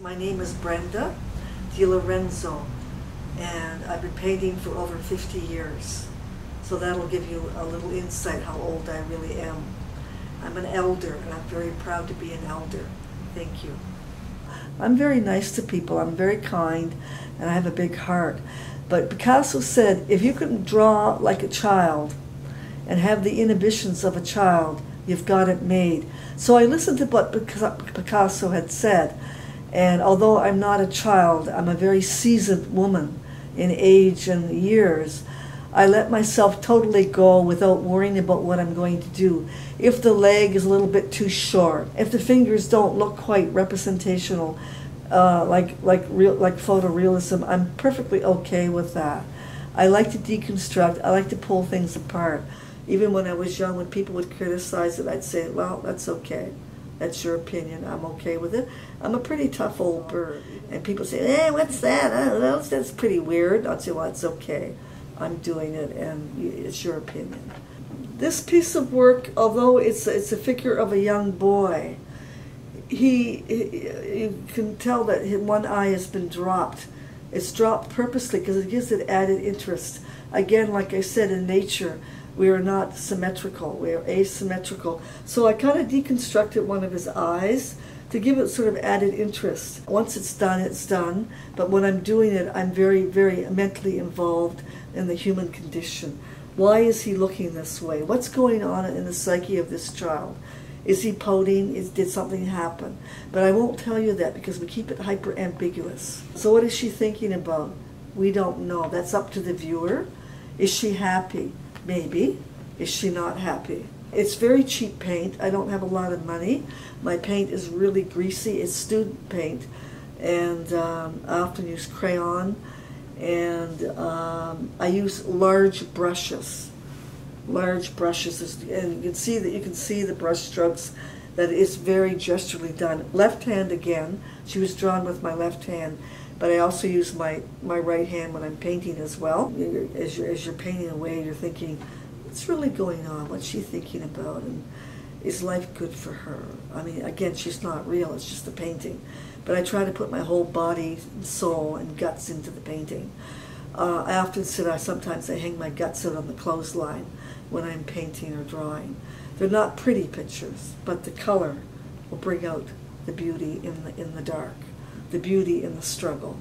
My name is Brenda Di Lorenzo, and I've been painting for over 50 years. So that'll give you a little insight how old I really am. I'm an elder, and I'm very proud to be an elder. Thank you. I'm very nice to people. I'm very kind, and I have a big heart. But Picasso said, if you can draw like a child and have the inhibitions of a child, you've got it made. So I listened to what Picasso had said, and although I'm not a child, I'm a very seasoned woman in age and years. I let myself totally go without worrying about what I'm going to do. If the leg is a little bit too short, if the fingers don't look quite representational, like photorealism, I'm perfectly okay with that. I like to deconstruct. I like to pull things apart. Even when I was young, when people would criticize it, I'd say, well, that's okay. That's your opinion. I'm okay with it. I'm a pretty tough old bird. And people say, hey, what's that? I don't know. That's pretty weird. I'd say, well, it's okay. I'm doing it, and it's your opinion. This piece of work, although it's a figure of a young boy, you can tell that one eye has been dropped. It's dropped purposely because it gives it added interest. Again, like I said, in nature, we are not symmetrical. We are asymmetrical. So I kind of deconstructed one of his eyes to give it sort of added interest. Once it's done, it's done. But when I'm doing it, I'm very, very mentally involved in the human condition. Why is he looking this way? What's going on in the psyche of this child? Is he pouting? Did something happen? But I won't tell you that because we keep it hyper ambiguous. So what is she thinking about? We don't know. That's up to the viewer. Is she happy? Maybe. Is she not happy? It's very cheap paint. I don't have a lot of money. My paint is really greasy. It's student paint. And I often use crayon. And I use large brushes. Large brushes. And you can see the brush strokes, that it's very gesturally done. Left hand again. She was drawn with my left hand. But I also use my right hand when I'm painting as well. As you're painting away, you're thinking, what's really going on? What's she thinking about? And is life good for her? I mean, again, she's not real. It's just a painting. But I try to put my whole body, soul, and guts into the painting. I often sometimes I hang my guts out on the clothesline when I'm painting or drawing. They're not pretty pictures, but the color will bring out the beauty in the dark. The beauty in the struggle.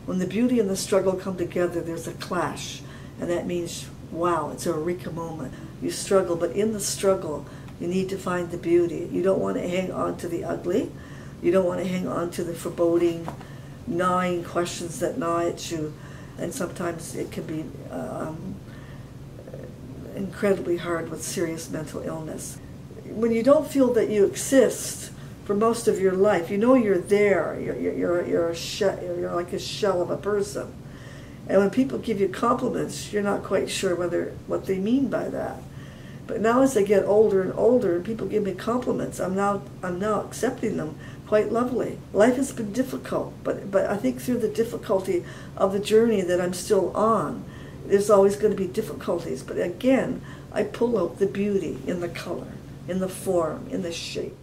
When the beauty and the struggle come together, there's a clash, and that means, wow, it's a eureka moment. You struggle, but in the struggle, you need to find the beauty. You don't want to hang on to the ugly. You don't want to hang on to the foreboding, gnawing questions that gnaw at you, and sometimes it can be incredibly hard with serious mental illness. When you don't feel that you exist for most of your life, you know you're there. You're like a shell of a person. And when people give you compliments, you're not quite sure what they mean by that. But now as I get older and older, and people give me compliments, I'm now accepting them quite lovely. Life has been difficult, but I think through the difficulty of the journey that I'm still on, there's always going to be difficulties. But again, I pull out the beauty in the color, in the form, in the shape.